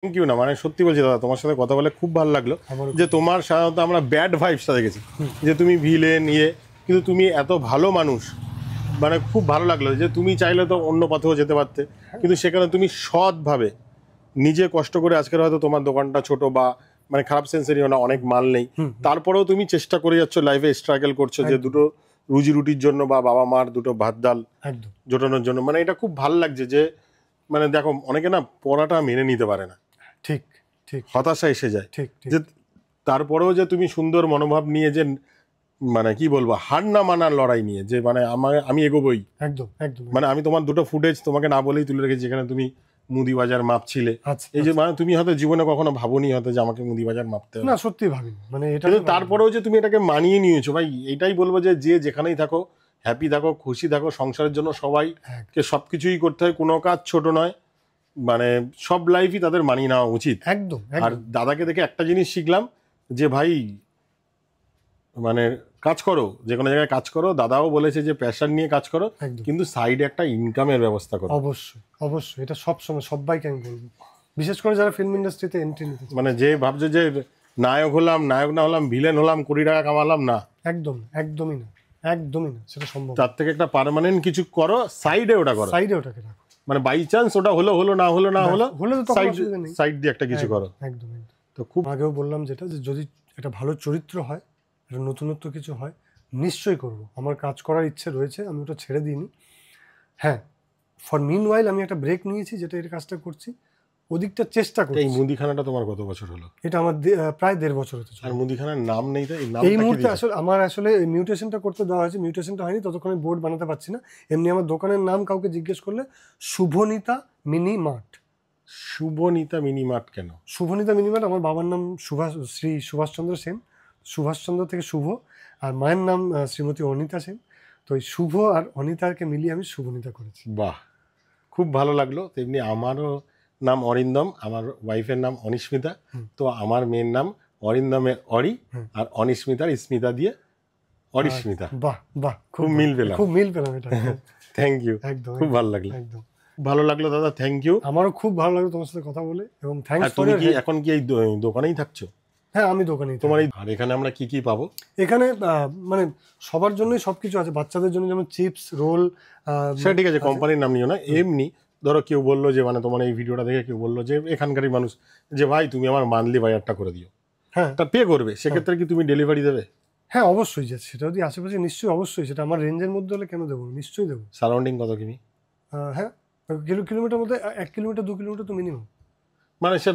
Thank you না, মানে সত্যি বলছি দাদা, তোমার সাথে কথা বলে খুব ভালো লাগলো যে তোমার সাধারণত আমরা ব্যাড ভাইবসটা দেখেছি যে তুমি ভিলেন কিন্তু তুমি এত ভালো মানুষ, মানে খুব ভালো লাগলো যে তুমি চাইলে তো অন্য পথেও যেতে পারতে, কিন্তু সেখানে তুমি সৎভাবে নিজে কষ্ট করে, আজকের হয়তো তোমার দোকানটা ছোট বা মানে খারাপ সেন্সেরিও না, অনেক মাল নেই, তারপরেও তুমি চেষ্টা করে যাচ্ছ, লাইফে স্ট্রাগল করছো যে দুটো রুজি রুটির জন্য বা বাবা মার দুটো ভাত ডাল জোটানোর জন্য। মানে এটা খুব ভালো লাগছে যে মানে দেখো অনেকে না পড়াটা মেনে নিতে পারে না, ঠিক ঠিক, হতাশা এসে যায়, ঠিক যে তারপরেও যে তুমি সুন্দর মনোভাব নিয়ে যে মানে কি বলবো হার না মানার লড়াই নিয়ে যে মানে আমি এগোবই, একদম একদম। মানে আমি তোমার দুটো ফুটেজ তোমাকে না বলেই তুলে রেখেছি, যেখানে তুমি মুদি বাজার মাপছিলে। এই যে মানে তুমি হয়তো জীবনে কখনো ভাবোনি হয়তো যে আমাকে মুদি বাজার মাপতে হবে, না সত্যি ভাবিনি, মানে এটা তারপরেও যে তুমি এটাকে মানিয়ে নিয়েছো ভাই, এটাই বলবো যে যেখানেই থাকো হ্যাপি থাকো, খুশি থাকো, সংসারের জন্য সবাইকে সবকিছুই করতে হয়, কোনো কাজ ছোট নয়, মানে সব লাইফই তাদের মানিয়ে নেওয়া উচিত। একদম। আর দাদাকে দেখে একটা জিনিস শিখলাম যে ভাই মানে কাজ করো, যে কোনো জায়গায় কাজ করো, দাদাও বলেছে যে প্যাশন নিয়ে কাজ করো, কিন্তু সাইডে একটা ইনকামের ব্যবস্থা করো। অবশ্যই অবশ্যই, এটা সবসময় সবাইকে আমি বলবো, বিশেষ করে যারা ফিল্ম ইন্ডাস্ট্রিতে এন্ট্রি নিতে, মানে যে ভাবছে যে নায়ক হলাম, নায়ক না হলাম, ভিলেন হলাম, কোটি টাকা কামালাম, না, একদম একদমই না, একদমই না, সেটা সম্ভব। তার থেকে একটা পার্মানেন্ট কিছু করো, সাইডে ওটা করো, সাইডে ওটাকে রাখো, মানে বাই চান্স ওটা হলো না হলো সাইড দিয়ে একটা কিছু করো। একদম একদম। তো খুব আগেও বললাম যেটা, যে যদি একটা ভালো চরিত্র হয়, একটা নতুনত্ব কিছু হয়, নিশ্চয়ই করব, আমার কাজ করার ইচ্ছে রয়েছে, আমি ওটা ছেড়ে দিইনি। হ্যাঁ, ফর মিন ওয়াইল আমি একটা ব্রেক নিয়েছি, যেটা এর কাজটা করছি, ওদিকটা চেষ্টা করছি। এই মুদিখানাটা তোমার কত বছর হলো? এটা আমার প্রায় 1.5 বছর হতে চলে। আর মুদিখানার নাম নেই তো, এই মুহূর্তে আসলে মিউটেশনটা করতে দেওয়া হয়েছে, মিউটেশনটা হয়নি, ততক্ষণে বোর্ড বানাতে পারছি না। এমনি আমার দোকানের নাম কাউকে জিজ্ঞেস করলে শুভনীতা মিনি মার্ট। শুভনীতা মিনি মার্ট কেন? শুভনীতা মিনি মার্ট, আমার বাবার নাম শ্রী সুভাষচন্দ্র সেন, সুভাষচন্দ্র থেকে শুভ, আর মায়ের নাম শ্রীমতী অনিতা সেন, তো এই শুভ আর অনিতাকে মিলিয়ে আমি শুভনীতা করেছি। বাহ, খুব ভালো লাগলো। তেমনি আমারও নাম অরিন্দম, আমার ওয়াইফের নাম অনিস্মিতা, তো আমার মেয়ের নাম অরিন্দমের অরি, আর অনিস্মিতার স্মিতা দিয়ে অরিস্মিতা। বাহ বাহ, খুব মিল পেলাম এটা। থ্যাংক ইউ, একদম, খুব ভালো লাগলো। একদম ভালো লাগলো দাদা, থ্যাংক ইউ। আমারও খুব ভালো লাগলো তোমার সাথে কথা বলে, এবং থ্যাঙ্কস ফর তুমি কি এখন কি এই দোকানেই থাকছো? হ্যাঁ, আমি দোকানেই। তোমার আর এখানে আমরা কি কি পাবো? এখানে মানে সবার জন্যই সবকিছু আছে, বাচ্চাদের জন্য যেমন চিপস, রোল। সেটা ঠিক আছে, কোম্পানির নাম নিও না, এমনি ধরো কেউ বললো যে মানে তোমার এই ভিডিওটা দেখে কেউ বললো যে এখানকারই মানুষ, যে ভাই তুমি আমার মান্থলি বাজারটা করে দিও, হ্যাঁ, তা পে করবে, সেক্ষেত্রে কি তুমি ডেলিভারি দেবে? হ্যাঁ অবশ্যই, যে সেটা যদি আশেপাশে, নিশ্চয়ই অবশ্যই, সেটা আমার রেঞ্জের মধ্যে হলে কেন দেবো, নিশ্চয়ই দেবো। সারাউন্ডিং কত কিমি? হ্যাঁ, কিলোমিটার মধ্যে 1 কিলোমিটার 2 কিলোমিটার তো মিনিমাম, মানে সে